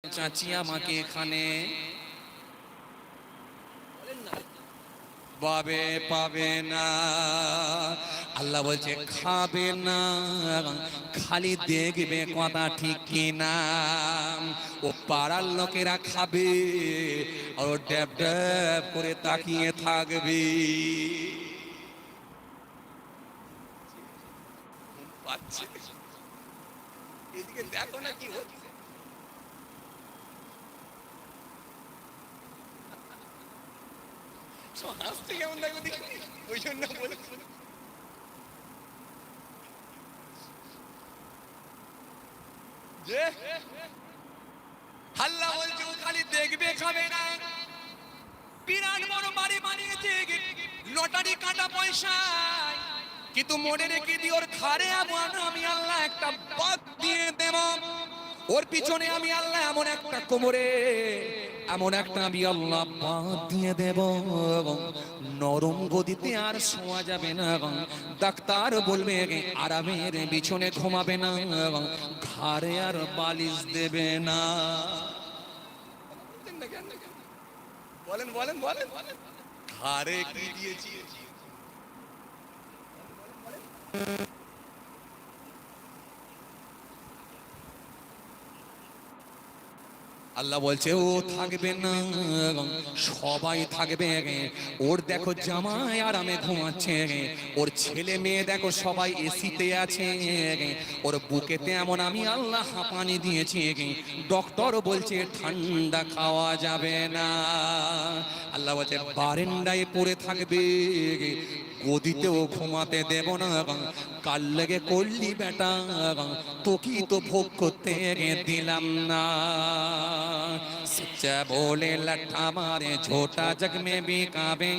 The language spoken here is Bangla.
চাচি আমাকে এখানে পাবে পাবে না। আল্লাহ বলছে খাবে না, খালি দেখবে কথা ঠিক কিনা। ও পাড়ার লোকেরা খাবে আর ড্যাব ড্যাব করে তাকিয়ে থাকবে। এদিকে দেখো না কি হচ্ছে। হাসতে কেমন লাগবে দেখি, ওই জন্য বলেছি। যে আল্লাহ বলছে ও খালি দেখবে খাবে না। বিরাট বড় বাড়ি বানিয়েছে লটারি কাটা পয়সায়, কিন্তু মনে রেখে দি ওর ঘাড়ে আমি আল্লাহ একটা বাদ দিয়ে দেব। ওর পিছনে আমি আল্লাহ এমন একটা কোমরে এমন একটা আমি আল্লাহ বাদ দিয়ে দেব, নরম গদিতে আর শোয়া যাবে না। ডাক্তার বলবে আরামের বিছনে ঘুমাবে না, ঘাড়ে আর বালিশ দেবে না। বলেন বলেন বলেন ঘাড়ে কি দিয়েছি? আল্লাহ বলছে ও থাকবে না, সবাই থাকবে। ওর দেখো জামাই আরামে ঘুমাচ্ছে, ওর ছেলে মেয়ে দেখো সবাই এসিতে আছে, ওর বুকেতে এমন আমি আল্লাহ হাঁপানি দিয়েছি, ডক্টর বলছে ঠান্ডা খাওয়া যাবে না। আল্লাহ বলছে বারান্দায় পড়ে থাকবে, গদিতেও ঘুমাতে দেব না। কাল লেগে করলি বেটা, তোকেই তো ভোগ করতে দিলাম না। सच्चा बोले लट्ठा मारे छोटा जग में भी काबे।